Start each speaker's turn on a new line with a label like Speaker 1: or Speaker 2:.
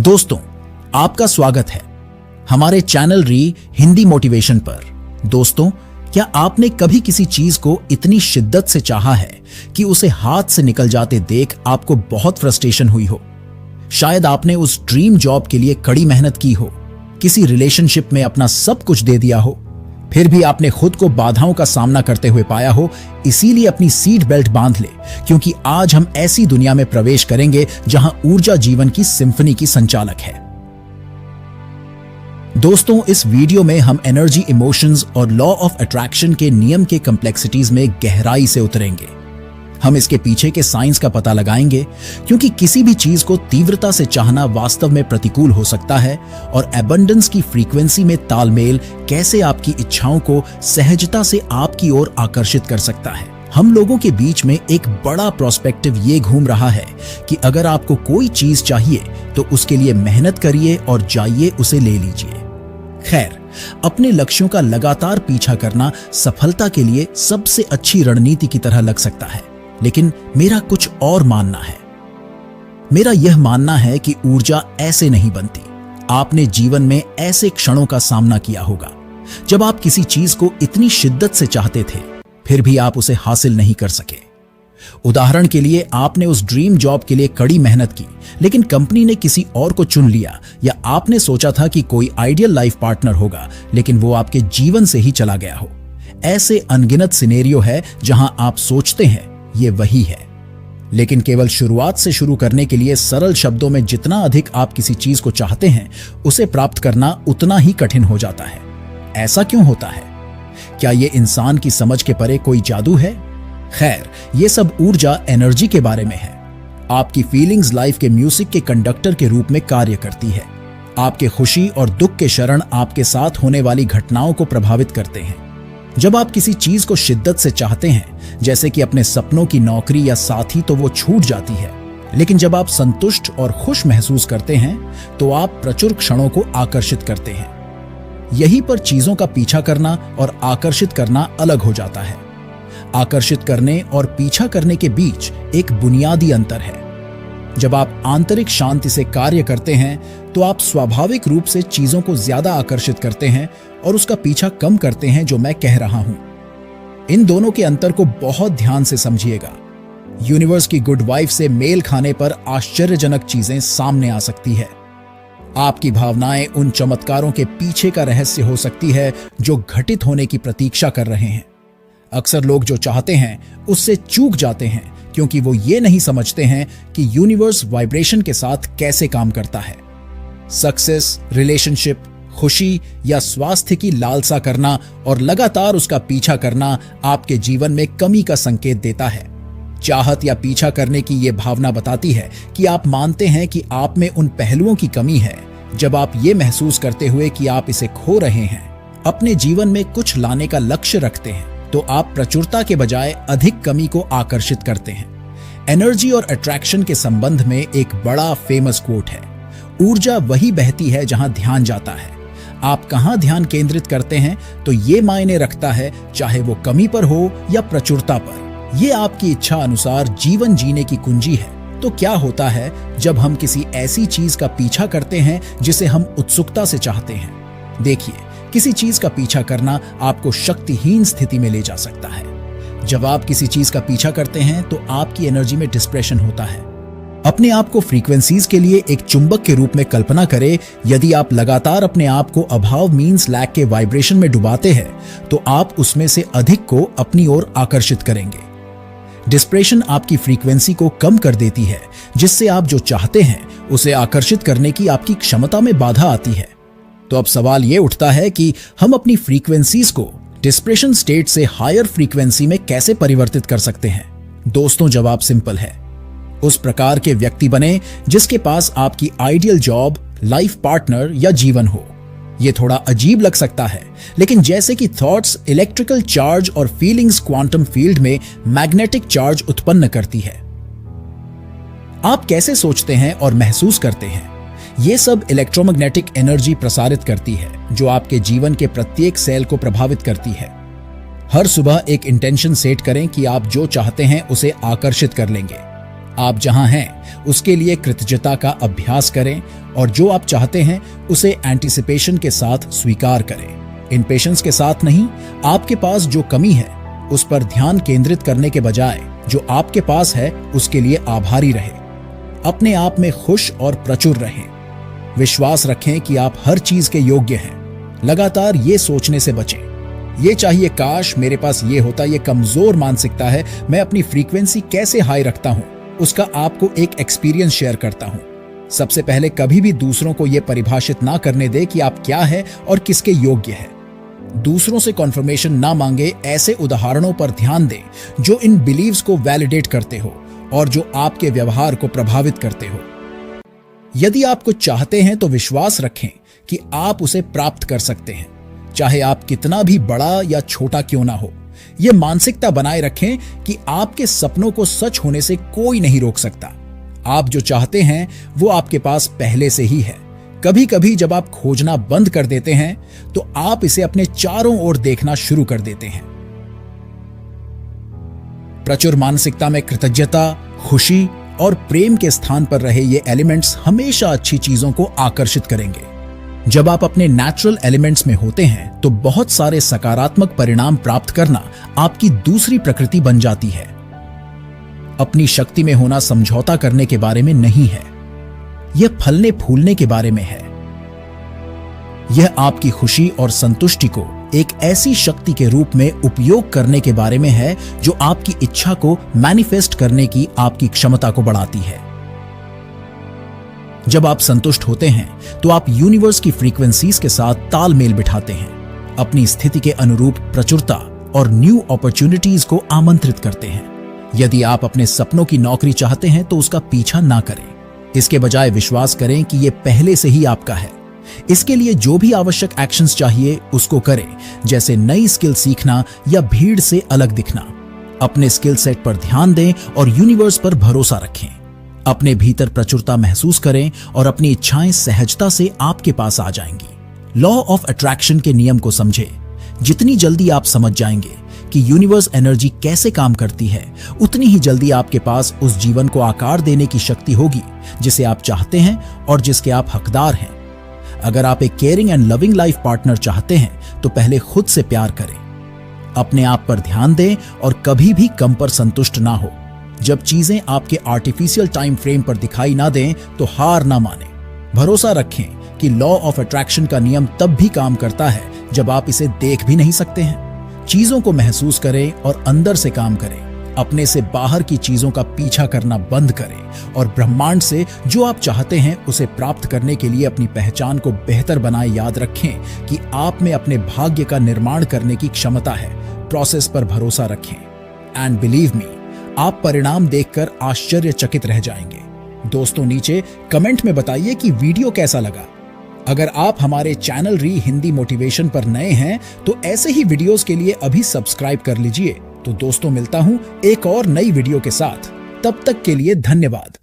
Speaker 1: दोस्तों, आपका स्वागत है हमारे चैनल री हिंदी मोटिवेशन पर। दोस्तों, क्या आपने कभी किसी चीज को इतनी शिद्दत से चाहा है कि उसे हाथ से निकल जाते देख आपको बहुत फ्रस्ट्रेशन हुई हो? शायद आपने उस ड्रीम जॉब के लिए कड़ी मेहनत की हो, किसी रिलेशनशिप में अपना सब कुछ दे दिया हो, फिर भी आपने खुद को बाधाओं का सामना करते हुए पाया हो। इसीलिए अपनी सीट बेल्ट बांध ले, क्योंकि आज हम ऐसी दुनिया में प्रवेश करेंगे जहां ऊर्जा जीवन की सिंफनी की संचालक है। दोस्तों, इस वीडियो में हम एनर्जी, इमोशंस और लॉ ऑफ अट्रैक्शन के नियम के कॉम्प्लेक्सिटीज में गहराई से उतरेंगे। हम इसके पीछे के साइंस का पता लगाएंगे, क्योंकि किसी भी चीज को तीव्रता से चाहना वास्तव में प्रतिकूल हो सकता है और एबंडेंस की फ्रीक्वेंसी में तालमेल कैसे आपकी इच्छाओं को सहजता से आपकी ओर आकर्षित कर सकता है। हम लोगों के बीच में एक बड़ा प्रोस्पेक्टिव ये घूम रहा है कि अगर आपको कोई चीज चाहिए तो उसके लिए मेहनत करिए और जाइए उसे ले लीजिए। खैर, अपने लक्ष्यों का लगातार पीछा करना सफलता के लिए सबसे अच्छी रणनीति की तरह लग सकता है, लेकिन मेरा कुछ और मानना है। मेरा यह मानना है कि ऊर्जा ऐसे नहीं बनती। आपने जीवन में ऐसे क्षणों का सामना किया होगा जब आप किसी चीज को इतनी शिद्दत से चाहते थे, फिर भी आप उसे हासिल नहीं कर सके। उदाहरण के लिए, आपने उस ड्रीम जॉब के लिए कड़ी मेहनत की, लेकिन कंपनी ने किसी और को चुन लिया, या आपने सोचा था कि कोई आइडियल लाइफ पार्टनर होगा, लेकिन वो आपके जीवन से ही चला गया हो। ऐसे अनगिनत सिनेरियो है जहां आप सोचते हैं ये वही है, लेकिन केवल शुरुआत से शुरू करने के लिए सरल शब्दों में जितना अधिक आप किसी चीज को चाहते हैं, उसे प्राप्त करना उतना ही कठिन हो जाता है। ऐसा क्यों होता है? क्या ये इंसान की समझ के परे कोई जादू है? खैर, ये सब ऊर्जा, एनर्जी के बारे में है। आपकी फीलिंग्स लाइफ के म्यूजिक के कंडक्टर के रूप में कार्य करती है। आपके खुशी और दुख के क्षण आपके साथ होने वाली घटनाओं को प्रभावित करते हैं। जब आप किसी चीज को शिद्दत से चाहते हैं, जैसे कि अपने सपनों की नौकरी या साथी, तो वो छूट जाती है। लेकिन जब आप संतुष्ट और खुश महसूस करते हैं, तो आप प्रचुर क्षणों को आकर्षित करते हैं। यहीं पर चीजों का पीछा करना और आकर्षित करना अलग हो जाता है। आकर्षित करने और पीछा करने के बीच एक बुनियादी अंतर है। जब आप आंतरिक शांति से कार्य करते हैं, तो आप स्वाभाविक रूप से चीजों को ज्यादा आकर्षित करते हैं और उसका पीछा कम करते हैं, जो मैं कह रहा हूं। इन दोनों के अंतर को बहुत ध्यान से समझिएगा। यूनिवर्स की गुड वाइफ से मेल खाने पर आश्चर्यजनक चीजें सामने आ सकती है। आपकी भावनाएं उन चमत्कारों के पीछे का रहस्य हो सकती है जो घटित होने की प्रतीक्षा कर रहे हैं। अक्सर लोग जो चाहते हैं उससे चूक जाते हैं, क्योंकि वो ये नहीं समझते हैं कि यूनिवर्स वाइब्रेशन के साथ कैसे काम करता है। सक्सेस, रिलेशनशिप, खुशी या स्वास्थ्य की लालसा करना और लगातार उसका पीछा करना आपके जीवन में कमी का संकेत देता है। चाहत या पीछा करने की यह भावना बताती है कि आप मानते हैं कि आप में उन पहलुओं की कमी है। जब आप ये महसूस करते हुए कि आप इसे खो रहे हैं, अपने जीवन में कुछ लाने का लक्ष्य रखते हैं, तो आप प्रचुरता के बजाय अधिक कमी को आकर्षित करते हैं। एनर्जी और अट्रैक्शन के संबंध में एक बड़ा फेमस कोट है, ऊर्जा वही बहती है जहां ध्यान जाता है। आप कहां ध्यान केंद्रित करते हैं, तो ये मायने रखता है, चाहे वो कमी पर हो या प्रचुरता पर। यह आपकी इच्छा अनुसार जीवन जीने की कुंजी है। तो क्या होता है जब हम किसी ऐसी चीज का पीछा करते हैं जिसे हम उत्सुकता से चाहते हैं? देखिए, किसी चीज का पीछा करना आपको शक्तिहीन स्थिति में ले जा सकता है। जब आप किसी चीज का पीछा करते हैं, तो आपकी एनर्जी में डिस्प्रेशन होता है। अपने आप को फ्रीक्वेंसीज के लिए एक चुंबक के रूप में कल्पना करें। यदि आप लगातार अपने आप को अभाव मीन्स लैक के वाइब्रेशन में डुबाते हैं, तो आप उसमें से अधिक को अपनी ओर आकर्षित करेंगे। डिस्प्रेशन आपकी फ्रीक्वेंसी को कम कर देती है, जिससे आप जो चाहते हैं उसे आकर्षित करने की आपकी क्षमता में बाधा आती है। तो अब सवाल यह उठता है कि हम अपनी फ्रीक्वेंसीज को डिस्प्रेशन स्टेट से हायर फ्रीक्वेंसी में कैसे परिवर्तित कर सकते हैं? दोस्तों, जवाब सिंपल है। उस प्रकार के व्यक्ति बने जिसके पास आपकी आइडियल जॉब, लाइफ पार्टनर या जीवन हो। यह थोड़ा अजीब लग सकता है, लेकिन जैसे कि थॉट्स इलेक्ट्रिकल चार्ज और फीलिंग्स क्वांटम फील्ड में मैग्नेटिक चार्ज उत्पन्न करती है। आप कैसे सोचते हैं और महसूस करते हैं, ये सब इलेक्ट्रोमैग्नेटिक एनर्जी प्रसारित करती है, जो आपके जीवन के प्रत्येक सेल को प्रभावित करती है। हर सुबह एक इंटेंशन सेट करें कि आप जो चाहते हैं उसे आकर्षित कर लेंगे। आप जहां हैं उसके लिए कृतज्ञता का अभ्यास करें और जो आप चाहते हैं उसे एंटीसिपेशन के साथ स्वीकार करें। इम्पेशंस के साथ नहीं, आपके पास जो कमी है उस पर ध्यान केंद्रित करने के बजाय जो आपके पास है उसके लिए आभारी रहें। अपने आप में खुश और प्रचुर रहें। विश्वास रखें कि आप हर चीज के योग्य हैं। लगातार ये सोचने से बचें, ये चाहिए काश मेरे पास ये होता। ये कमजोर मानसिकता है। मैं अपनी फ्रीक्वेंसी कैसे हाई रखता हूं उसका आपको एक एक्सपीरियंस शेयर करता हूं। सबसे पहले कभी भी दूसरों को यह परिभाषित ना करने दे कि आप क्या है और किसके योग्य है। दूसरों से कॉन्फर्मेशन ना मांगे। ऐसे उदाहरणों पर ध्यान दें जो इन बिलीव्स को वैलिडेट करते हो और जो आपके व्यवहार को प्रभावित करते हो। यदि आप कुछ चाहते हैं तो विश्वास रखें कि आप उसे प्राप्त कर सकते हैं, चाहे आप कितना भी बड़ा या छोटा क्यों ना हो। यह मानसिकता बनाए रखें कि आपके सपनों को सच होने से कोई नहीं रोक सकता। आप जो चाहते हैं वो आपके पास पहले से ही है। कभी कभी जब आप खोजना बंद कर देते हैं तो आप इसे अपने चारों ओर देखना शुरू कर देते हैं। प्रचुर मानसिकता में कृतज्ञता, खुशी और प्रेम के स्थान पर रहे ये एलिमेंट्स हमेशा अच्छी चीजों को आकर्षित करेंगे। जब आप अपने नेचुरल एलिमेंट्स में होते हैं तो बहुत सारे सकारात्मक परिणाम प्राप्त करना आपकी दूसरी प्रकृति बन जाती है। अपनी शक्ति में होना समझौता करने के बारे में नहीं है, यह फलने फूलने के बारे में है। यह आपकी खुशी और संतुष्टि को एक ऐसी शक्ति के रूप में उपयोग करने के बारे में है जो आपकी इच्छा को मैनिफेस्ट करने की आपकी क्षमता को बढ़ाती है। जब आप संतुष्ट होते हैं तो आप यूनिवर्स की फ्रीक्वेंसीज के साथ तालमेल बिठाते हैं, अपनी स्थिति के अनुरूप प्रचुरता और न्यू अपॉर्चुनिटीज को आमंत्रित करते हैं। यदि आप अपने सपनों की नौकरी चाहते हैं तो उसका पीछा ना करें। इसके बजाय विश्वास करें कि यह पहले से ही आपका है। इसके लिए जो भी आवश्यक एक्शंस चाहिए उसको करें, जैसे नई स्किल सीखना या भीड़ से अलग दिखना। अपने स्किल सेट पर ध्यान दें और यूनिवर्स पर भरोसा रखें। अपने भीतर प्रचुरता महसूस करें और अपनी इच्छाएं सहजता से आपके पास आ जाएंगी। लॉ ऑफ अट्रैक्शन के नियम को समझें। जितनी जल्दी आप समझ जाएंगे कि यूनिवर्स एनर्जी कैसे काम करती है, उतनी ही जल्दी आपके पास उस जीवन को आकार देने की शक्ति होगी जिसे आप चाहते हैं और जिसके आप हकदार हैं। अगर आप एक caring and loving life partner चाहते हैं तो पहले खुद से प्यार करें, अपने आप पर ध्यान दें और कभी भी कम पर संतुष्ट ना हो। जब चीजें आपके आर्टिफिशियल टाइम फ्रेम पर दिखाई ना दें तो हार ना माने। भरोसा रखें कि लॉ ऑफ अट्रैक्शन का नियम तब भी काम करता है जब आप इसे देख भी नहीं सकते हैं। चीजों को महसूस करें और अंदर से काम करें। अपने से बाहर की चीजों का पीछा करना बंद करें और ब्रह्मांड से जो आप चाहते हैं उसे प्राप्त करने के लिए अपनी पहचान को बेहतर बनाए। याद रखें कि आप में अपने भाग्य का निर्माण करने की क्षमता है। प्रोसेस पर भरोसा रखें एंड बिलीव मी, आप परिणाम देखकर आश्चर्यचकित रह जाएंगे। दोस्तों, नीचे कमेंट में बताइए कि वीडियो कैसा लगा। अगर आप हमारे चैनल री हिंदी मोटिवेशन पर नए हैं तो ऐसे ही वीडियोस के लिए अभी सब्सक्राइब कर लीजिए। तो दोस्तों, मिलता हूं एक और नई वीडियो के साथ। तब तक के लिए धन्यवाद।